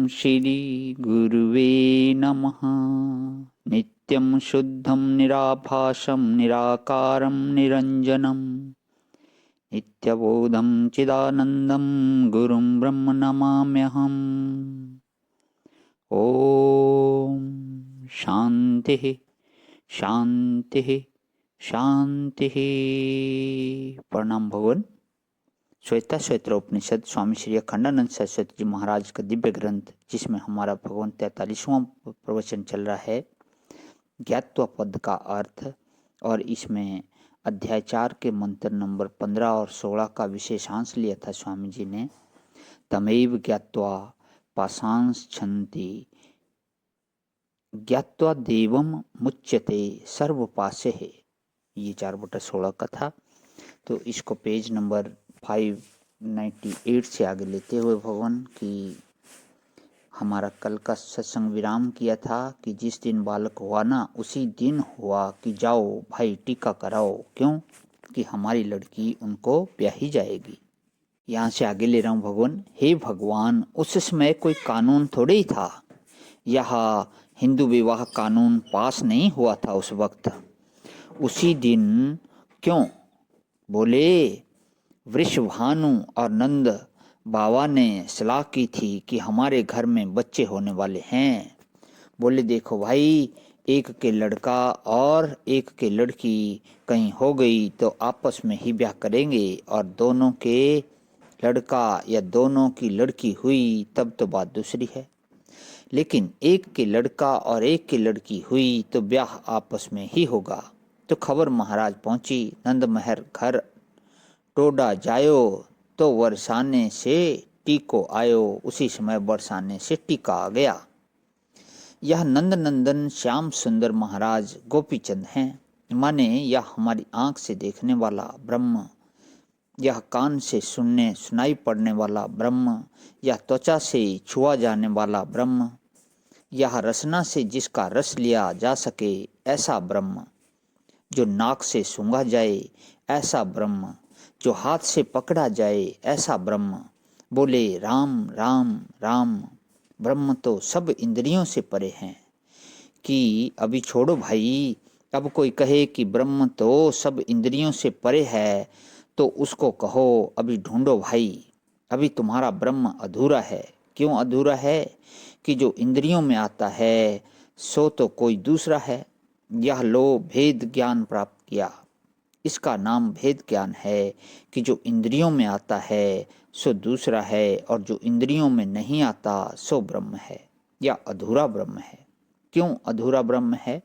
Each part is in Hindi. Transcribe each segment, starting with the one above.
श्री गुरुवे नमः। नित्यं शुद्धं निराभासं निराकारं निरञ्जनं नित्यबोधं चिदानन्दं गुरुं ब्रह्म नमाम्यहम्। ॐ शान्तिः शान्तिः शान्तिः। प्रणाम भगवान। श्वेता श्वेत्रोपनिषद स्वामी श्री अखंडानंद सरस्वती जी महाराज का दिव्य ग्रंथ, जिसमें हमारा भगवान 43वां प्रवचन चल रहा है, ज्ञात्वा पद का अर्थ। और इसमें अध्याय 4 के मंत्र नंबर 15 और 16 का विशेषांश लिया था स्वामी जी ने। तमेव ज्ञात्वा पाशांश्छन्ति ज्ञात्वा देवम मुच्यते सर्वपाशे। ये 4/16 का था। तो इसको पेज नंबर 598 से आगे लेते हुए भगवान की हमारा कल का सत्संग विराम किया था कि जिस दिन बालक हुआ ना, उसी दिन हुआ कि जाओ भाई टीका कराओ। क्यों? कि हमारी लड़की उनको ब्याही जाएगी। यहाँ से आगे ले रहा हूँ भगवान। हे भगवान, उस समय कोई कानून थोड़े ही था। यह हिंदू विवाह कानून पास नहीं हुआ था उस वक्त। उसी दिन क्यों? बोले वृषभानु और नंद बाबा ने सलाह की थी कि हमारे घर में बच्चे होने वाले हैं। बोले देखो भाई, एक के लड़का और एक के लड़की कहीं हो गई तो आपस में ही ब्याह करेंगे, और दोनों के लड़का या दोनों की लड़की हुई तब तो बात दूसरी है। लेकिन एक के लड़का और एक की लड़की हुई तो ब्याह आपस में ही होगा। तो खबर महाराज पहुंची, नंद महर घर टोडा जायो तो बरसाने से टीको आयो। उसी समय बरसाने से टीका आ गया। यह नंद नंदन श्याम सुंदर महाराज गोपीचंद हैं। माने यह हमारी आंख से देखने वाला ब्रह्म, यह कान से सुनाई पड़ने वाला ब्रह्म, यह त्वचा से छुआ जाने वाला ब्रह्म, यह रसना से जिसका रस लिया जा सके ऐसा ब्रह्म, जो नाक से सूंघा जाए ऐसा ब्रह्म, जो हाथ से पकड़ा जाए ऐसा ब्रह्म। बोले राम राम राम। ब्रह्म तो सब इंद्रियों से परे हैं। कि अभी छोड़ो भाई, अब कोई कहे कि ब्रह्म तो सब इंद्रियों से परे है तो उसको कहो अभी ढूंढो भाई, अभी तुम्हारा ब्रह्म अधूरा है। क्यों अधूरा है? कि जो इंद्रियों में आता है सो तो कोई दूसरा है। यह लो भेद ज्ञान प्राप्त किया। इसका नाम भेद ज्ञान है कि जो इंद्रियों में आता है सो दूसरा है, और जो इंद्रियों में नहीं आता सो ब्रह्म है या अधूरा ब्रह्म है। क्यों अधूरा ब्रह्म है?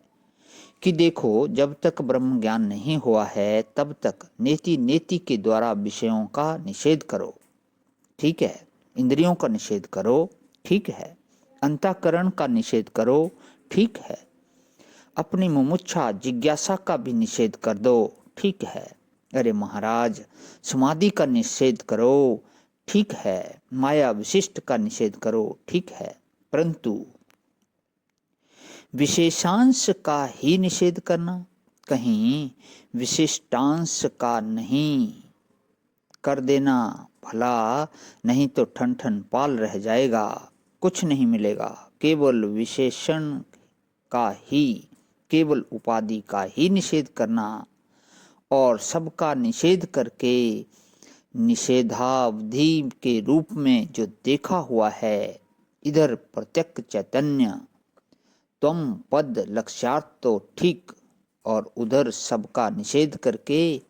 कि देखो, जब तक ब्रह्म ज्ञान नहीं हुआ है तब तक नेति नेति के द्वारा विषयों का निषेध करो, ठीक है। इंद्रियों का निषेध करो, ठीक है। अंतःकरण का निषेध करो, ठीक है। अपनी मुमुक्षा जिज्ञासा का भी निषेध कर दो, ठीक है। अरे महाराज, समाधि का निषेध करो, ठीक है। माया विशिष्ट का निषेध करो, ठीक है। परंतु विशेषांश का ही निषेध करना, कहीं विशिष्टांश का नहीं कर देना भला, नहीं तो ठन ठन पाल रह जाएगा, कुछ नहीं मिलेगा। केवल विशेषण का ही, केवल उपाधि का ही निषेध करना, और सबका निषेध करके निषेधावधि के रूप में जो देखा हुआ है, इधर प्रत्यक्ष चैतन्य त्वम पद लक्ष्यार्थ तो ठीक, और उधर सबका निषेध करके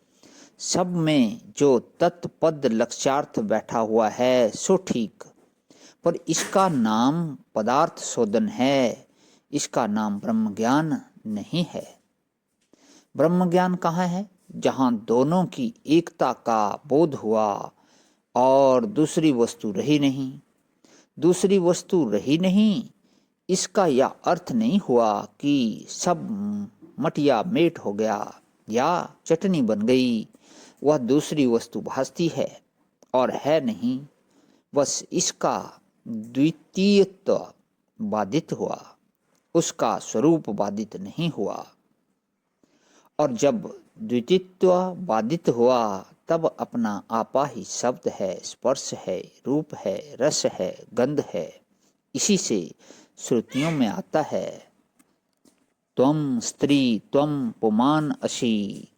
सब में जो तत्पद लक्ष्यार्थ बैठा हुआ है सो ठीक। पर इसका नाम पदार्थ शोधन है, इसका नाम ब्रह्म ज्ञान नहीं है। ब्रह्म ज्ञान कहाँ है? जहाँ दोनों की एकता का बोध हुआ और दूसरी वस्तु रही नहीं। दूसरी वस्तु रही नहीं, इसका यह अर्थ नहीं हुआ कि सब मटिया मेट हो गया या चटनी बन गई। वह दूसरी वस्तु भासती है और है नहीं, बस इसका द्वितीयत्व बाधित हुआ, उसका स्वरूप बाधित नहीं हुआ। और जब द्वितीयत्व बाधित हुआ तब अपना आपा ही शब्द है, स्पर्श है, रूप है, रस है, गंध है, इसी से श्रुतियों में आता है, त्वं स्त्री त्वं पुमान अशी,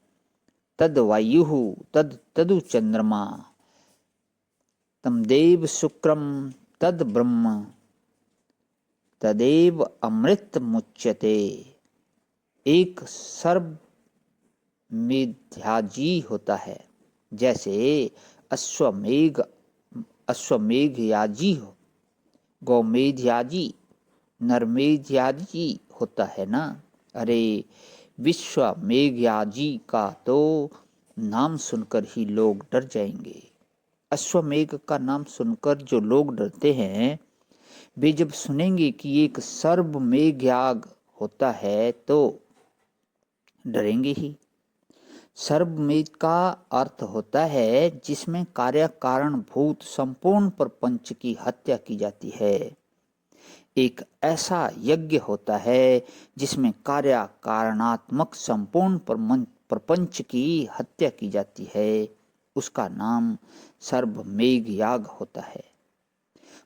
तद वायुः तद तदु चंद्रमा, तमदेव शुक्रम तद ब्रह्म, तदेव अमृत मुच्यते। एक सर्व मेध्याजी होता है, जैसे अश्वमेघ अश्वमेघयाजी हो, गौमेध्याजी, नरमेध्याजी होता है ना। अरे विश्वमेघयाजी का तो नाम सुनकर ही लोग डर जाएंगे। अश्वमेघ का नाम सुनकर जो लोग डरते हैं, वे जब सुनेंगे कि एक सर्वमेघयाग होता है तो डरेंगे ही। सर्वमेघ का अर्थ होता है जिसमें कार्य कारण भूत संपूर्ण प्रपंच की हत्या की जाती है। एक ऐसा यज्ञ होता है जिसमें कार्य कारणात्मक संपूर्ण प्रपंच की हत्या की जाती है, उसका नाम सर्वमेघ याग होता है।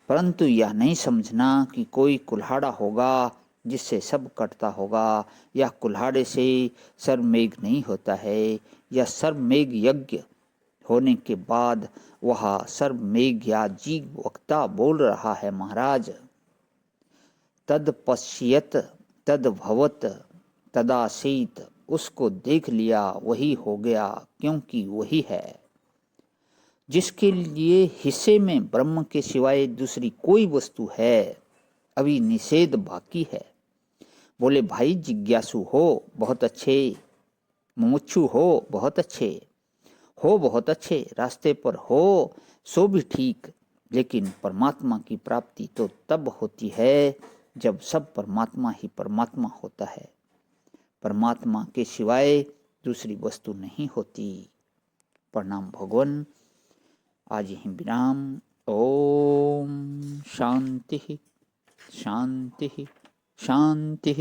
परंतु यह नहीं समझना कि कोई कुल्हाड़ा होगा जिससे सब कटता होगा, या कुल्हाड़े से सर्वमेघ नहीं होता है, या सर्वमेघ यज्ञ होने के बाद वह सर्वमेघयाजी वक्ता बोल रहा है, महाराज तद पश्यत तद भवत तदासीत, उसको देख लिया वही हो गया, क्योंकि वही है। जिसके लिए हिस्से में ब्रह्म के सिवाय दूसरी कोई वस्तु है, अभी निषेध बाकी है। बोले भाई जिज्ञासु हो बहुत अच्छे, मुमुक्षु हो बहुत अच्छे, बहुत अच्छे, रास्ते पर हो सो भी ठीक, लेकिन परमात्मा की प्राप्ति तो तब होती है जब सब परमात्मा ही परमात्मा होता है। परमात्मा के सिवाय दूसरी वस्तु नहीं होती। प्रणाम भगवान। आज ही विराम। ओम शांति शांति शांति।